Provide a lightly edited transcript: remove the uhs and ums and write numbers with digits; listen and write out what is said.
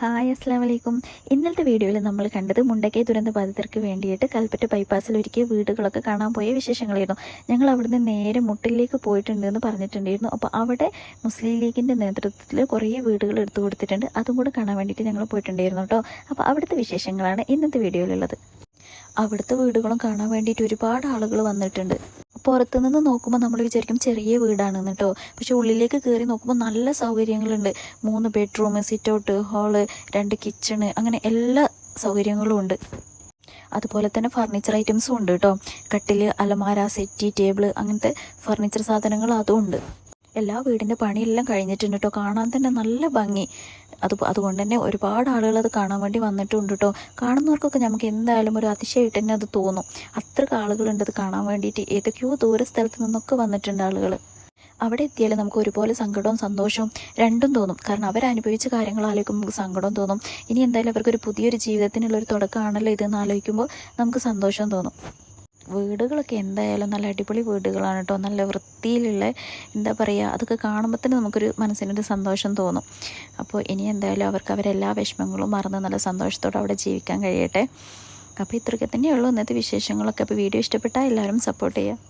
Hi അസ്സലാമു അലൈക്കും. ഇന്നത്തെ വീഡിയോയിൽ നമ്മൾ കണ്ടത് മുണ്ടക്കൈ ദുരന്ത ബാധിതർക്ക് വേണ്ടിയിട്ട് കൽപ്പറ്റ ബൈപ്പാസിൽ ഒരുക്കിയ വീടുകളൊക്കെ കാണാൻ പോയ വിശേഷങ്ങളായിരുന്നു. ഞങ്ങൾ അവിടുന്ന് നേരെ മുട്ടിലേക്ക് പോയിട്ടുണ്ടെന്ന് പറഞ്ഞിട്ടുണ്ടായിരുന്നു. അപ്പോൾ അവിടെ മുസ്ലിം ലീഗിൻ്റെ നേതൃത്വത്തിൽ കുറേ വീടുകൾ എടുത്തു കൊടുത്തിട്ടുണ്ട്. അതും കൂടെ കാണാൻ വേണ്ടിയിട്ട് ഞങ്ങൾ പോയിട്ടുണ്ടായിരുന്നു കേട്ടോ. അപ്പോൾ അവിടുത്തെ വിശേഷങ്ങളാണ് ഇന്നത്തെ വീഡിയോയിലുള്ളത്. അവിടുത്തെ വീടുകളും കാണാൻ വേണ്ടിയിട്ട് ഒരുപാട് ആളുകൾ വന്നിട്ടുണ്ട്. പുറത്തുനിന്ന് നോക്കുമ്പോൾ നമ്മൾ വിചാരിക്കും ചെറിയ വീടാണെന്ന് കേട്ടോ. പക്ഷെ ഉള്ളിലേക്ക് കയറി നോക്കുമ്പോൾ നല്ല സൗകര്യങ്ങളുണ്ട്. 3 bedroom, sit out, hall, 2 kitchen, അങ്ങനെ എല്ലാ സൗകര്യങ്ങളും ഉണ്ട്. അതുപോലെ തന്നെ ഫർണിച്ചർ ഐറ്റംസും ഉണ്ട് കേട്ടോ. കട്ടിൽ, അലമാര, സെറ്റി, ടേബിൾ, അങ്ങനത്തെ ഫർണിച്ചർ സാധനങ്ങൾ അതും ഉണ്ട്. എല്ലാ വീടിൻ്റെ പണിയെല്ലാം കഴിഞ്ഞിട്ടുണ്ട് കേട്ടോ. കാണാൻ തന്നെ നല്ല ഭംഗി. അതുകൊണ്ട് തന്നെ ഒരുപാട് ആളുകൾ അത് കാണാൻ വേണ്ടി വന്നിട്ടുണ്ട് കേട്ടോ. കാണുന്നവർക്കൊക്കെ നമുക്ക് എന്തായാലും ഒരു അതിശയമായിട്ട് തന്നെ അത് തോന്നും. അത്രയ്ക്ക് ആളുകളുണ്ട് അത് കാണാൻ വേണ്ടിയിട്ട്. ഏതൊക്കെയോ ദൂര സ്ഥലത്ത് നിന്നൊക്കെ വന്നിട്ടുണ്ട് ആളുകൾ. അവിടെ എത്തിയാൽ നമുക്ക് ഒരുപോലെ സങ്കടവും സന്തോഷവും രണ്ടും തോന്നും. കാരണം അവരനുഭവിച്ച കാര്യങ്ങൾ ആലോചിക്കുമ്പോൾ നമുക്ക് സങ്കടവും തോന്നും. ഇനി എന്തായാലും അവർക്കൊരു പുതിയൊരു ജീവിതത്തിനുള്ളൊരു തുടക്കമാണല്ലോ ഇതെന്ന് ആലോചിക്കുമ്പോൾ നമുക്ക് സന്തോഷം തോന്നും. വീടുകളൊക്കെ എന്തായാലും നല്ല അടിപൊളി വീടുകളാണ് കേട്ടോ. നല്ല വൃത്തിയിലുള്ള, എന്താ പറയുക, അതൊക്കെ കാണുമ്പോൾ തന്നെ നമുക്കൊരു മനസ്സിനൊരു സന്തോഷം തോന്നും. അപ്പോൾ ഇനി എന്തായാലും അവർക്ക് അവരെല്ലാ വിഷമങ്ങളും മറന്ന് നല്ല സന്തോഷത്തോടെ അവിടെ ജീവിക്കാൻ കഴിയട്ടെ. അപ്പോൾ ഇത്രയൊക്കെ തന്നെയുള്ളൂ ഇന്നത്തെ വിശേഷങ്ങളൊക്കെ. അപ്പോൾ വീഡിയോ ഇഷ്ടപ്പെട്ടാൽ എല്ലാവരും സപ്പോർട്ട് ചെയ്യുക.